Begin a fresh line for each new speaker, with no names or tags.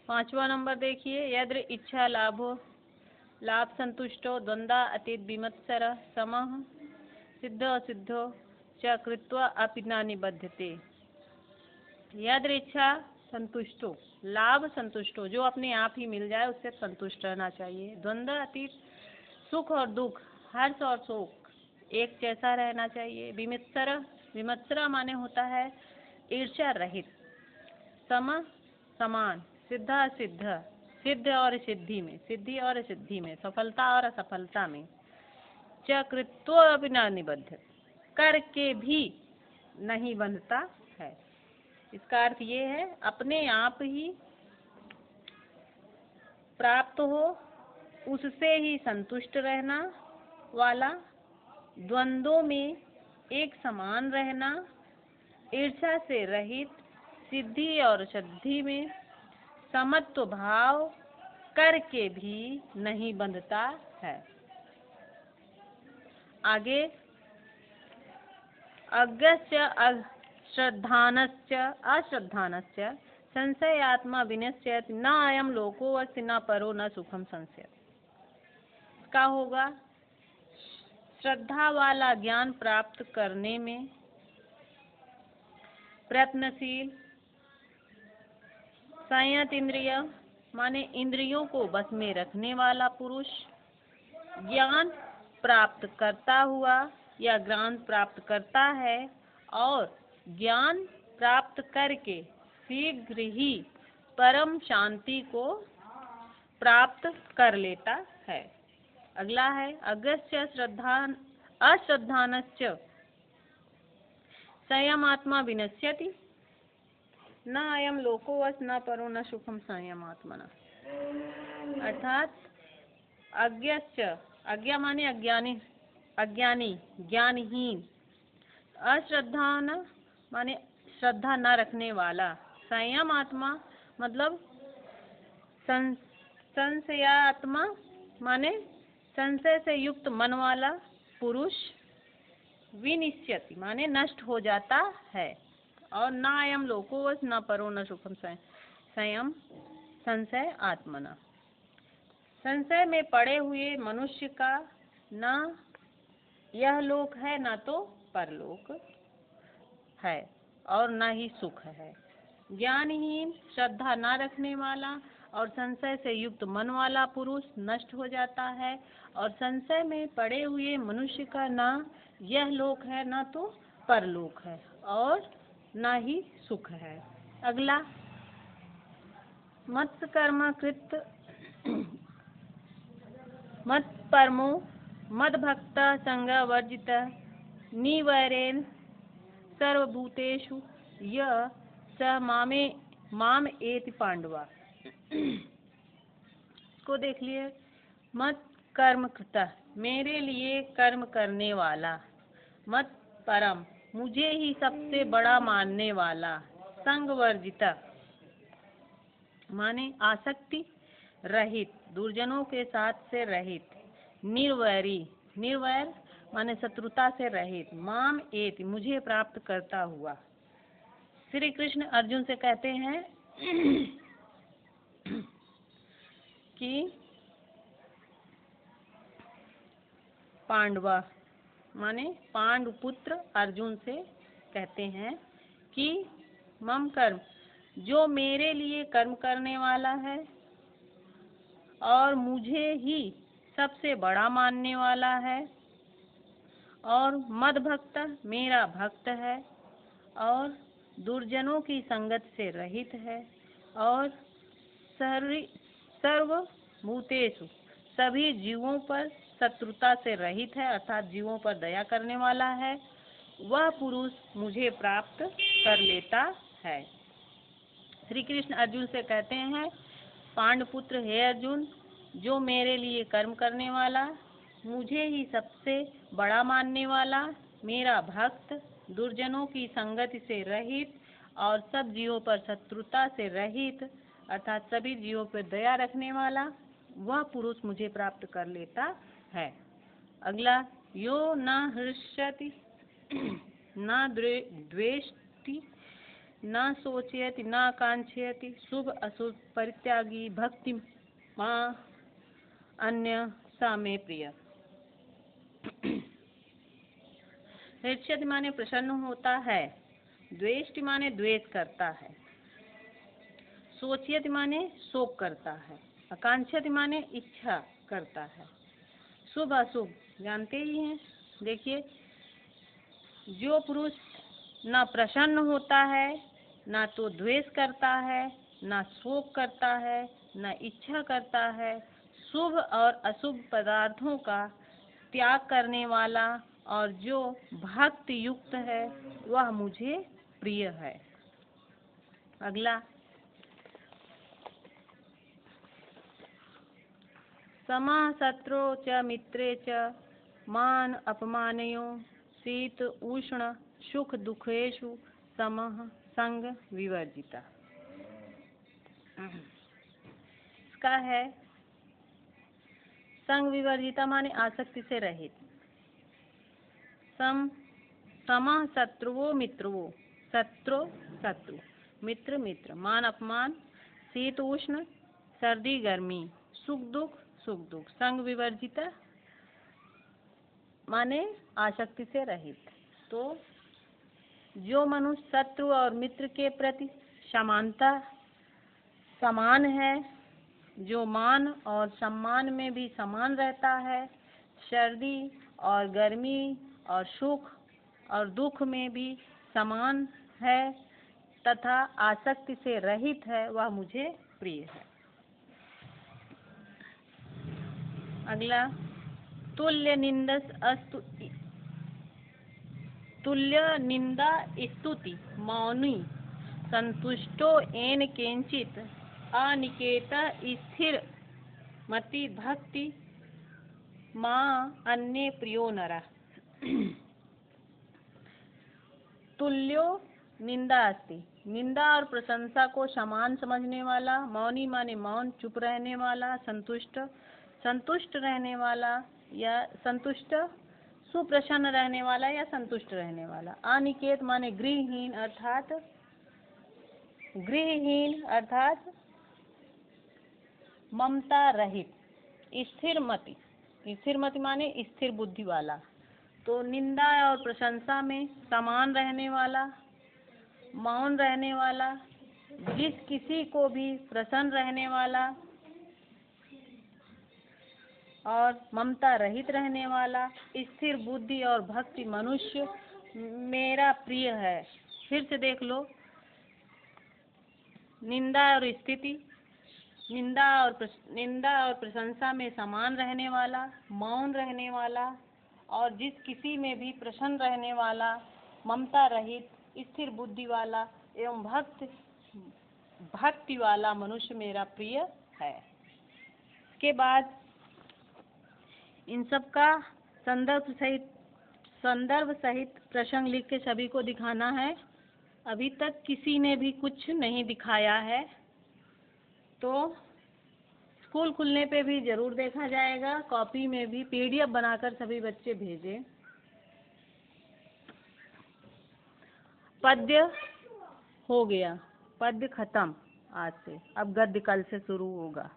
5वां नंबर देखिए, यद्र इच्छा लाभो लाभ संतुष्टो द्वंद्वा अतीत विमत्सर समः सिद्ध असिद्धो च कृत्वा अपि न निबध्यते। यद्र इच्छा संतुष्टो लाभ संतुष्टो, जो अपने आप ही मिल जाए उससे संतुष्ट रहना चाहिए। द्वंद्व अतीत सुख और दुख, हर्ष और शोक एक जैसा रहना चाहिए। विमत्सर, विमत्सरा माने होता है ईर्ष्या रहित। सम समान, सिद्ध असिद्ध, सिद्ध और सिद्धि में, सिद्धि और सिद्धि में, सफलता और असफलता में। च कृत्वा अपि न निबध्य, करके भी नहीं बंधता है। इसका अर्थ ये है अपने आप ही प्राप्त हो उससे ही संतुष्ट रहना वाला, द्वंद्वों में एक समान रहना, ईर्ष्या से रहित, सिद्धि और सिद्धि में समत्व भाव करके भी नहीं बंधता है। आगे, अज्ञस्य अश्रद्धानस्य अश्रद्धानस्य संशयात्मा विनश्यति न अयं लोको अस्ति न परो न सुखम संशयति। क्या होगा? श्रद्धा वाला ज्ञान प्राप्त करने में प्रयत्नशील, संयत इंद्रिय माने इंद्रियों को बस में रखने वाला पुरुष, ज्ञान प्राप्त करता हुआ या ज्ञान प्राप्त करता है और ज्ञान प्राप्त करके शीघ्र ही परम शांति को प्राप्त कर लेता है। अगला है अगस्य अश्रद्धानस्य संयमात्मा विनश्यति न अयं लोको अस्य न परो न सुखम संयमात्मना। अर्थात अज्ञस्य, अज्ञा माने अज्ञानी, अज्ञानी ज्ञानहीन, अश्रद्धान माने श्रद्धा न रखने वाला, संयम आत्मा मतलब संशयात्मा माने संशय से युक्त मन वाला पुरुष, विनिश्यति माने नष्ट हो जाता है, और न अयं लोको न परो न सुखम संयम संशय आत्मना। संशय में पड़े हुए मनुष्य का न यह लोक है न तो परलोक है और न ही सुख है। ज्ञानहीन, श्रद्धा न रखने वाला और संशय से युक्त मन वाला पुरुष नष्ट हो जाता है, और संशय में पड़े हुए मनुष्य का न यह लोक है न तो परलोक है और न ही सुख है। अगला, मत कर्म कृत मत परमो मद भक्त संग वर्जित निवैरेन सर्वभूतेषु य स माम एति पांडवा। इसको देख लिए, मत कर्म कृता मेरे लिए कर्म करने वाला, मत परम मुझे ही सबसे बड़ा मानने वाला, संग वर्जिता माने आसक्ति रहित, दुर्जनों के साथ से रहित, निर्वैरी, निर्वैर माने शत्रुता से रहित, माम एति मुझे प्राप्त करता हुआ। श्री कृष्ण अर्जुन से कहते हैं कि पांडवा माने पांडुपुत्र अर्जुन से कहते हैं कि मम कर्म, जो मेरे लिए कर्म करने वाला है और मुझे ही सबसे बड़ा मानने वाला है, और मद भक्त मेरा भक्त है, और दुर्जनों की संगत से रहित है, और सर्वभूतेषु सभी जीवों पर शत्रुता से रहित है, अर्थात जीवों पर दया करने वाला है, वह पुरुष मुझे प्राप्त कर लेता है। श्री कृष्ण अर्जुन से कहते हैं, पांडुपुत्र हे अर्जुन, जो मेरे लिए कर्म करने वाला, मुझे ही सबसे बड़ा मानने वाला, मेरा भक्त, दुर्जनों की संगति से रहित और सब जीवों पर शत्रुता से रहित अर्थात सभी जीवों पर दया रखने वाला, वह पुरुष मुझे प्राप्त कर लेता है। अगला, यो न हृष्यति न द्वेष्टि न सोचयति न कांक्षयति शुभ अशुभ परित्यागी भक्ति माँ अन्य सा मे प्रिय। हर्षयति माने प्रसन्न होता है, द्वेष्टि माने द्वेष करता है, सोचयति माने शोक करता है, आकांक्षयति माने इच्छा करता है, शुभ अशुभ जानते ही हैं। देखिए, जो पुरुष ना प्रसन्न होता है, ना तो द्वेष करता है, ना शोक करता है, ना इच्छा करता है, शुभ और अशुभ पदार्थों का त्याग करने वाला और जो भक्ति युक्त है वह मुझे प्रिय है। अगला, समः शत्रौ च मित्रे च मान अपमानयो शीत उष्ण सुख दुखेषु समः संग विवर्जिता। इसका है संग विवर्जिता माने आसक्ति से रहित। समः शत्रुवो मित्रवो, शत्रु शत्रु, मित्र मित्र, मान अपमान, शीत उष्ण सर्दी गर्मी, सुख दुख सुख दुख, संग विवर्जिता माने आसक्ति से रहित। तो जो मनुष्य शत्रु और मित्र के प्रति समानता समान है, जो मान और सम्मान में भी समान रहता है, सर्दी और गर्मी और सुख और दुख में भी समान है तथा आसक्ति से रहित है, वह मुझे प्रिय है। अगला, तुल्य निंदा स्तुति मौनी संतुष्टो येन केंचित अनिकेत स्थिर मति भक्ति माँ अन्य प्रियो नरा। तुल्यो निंदा अस्ति, निंदा और प्रशंसा को समान समझने वाला, मौनी माने मौन चुप रहने वाला, संतुष्ट रहने वाला या संतुष्ट, सुप्रसन्न रहने वाला या संतुष्ट रहने वाला। अनिकेत माने गृहहीन अर्थात ममता रहित, स्थिर मति माने स्थिर बुद्धि वाला। तो निंदा और प्रशंसा में समान रहने वाला, मौन रहने वाला, जिस किसी को भी प्रसन्न रहने वाला और ममता रहित रहने वाला, स्थिर बुद्धि और भक्ति मनुष्य मेरा प्रिय है। फिर से देख लो, निंदा और प्रशंसा में समान रहने वाला, मौन रहने वाला और जिस किसी में भी प्रसन्न रहने वाला, ममता रहित, स्थिर बुद्धि वाला एवं भक्ति वाला मनुष्य मेरा प्रिय है। इसके बाद इन सब का संदर्भ सहित प्रसंग लिख के सभी को दिखाना है। अभी तक किसी ने भी कुछ नहीं दिखाया है, तो स्कूल खुलने पे भी जरूर देखा जाएगा। कॉपी में भी PDF बनाकर सभी बच्चे भेजें। पद्य हो गया, पद्य खत्म आज से, अब गद्य कल से शुरू होगा।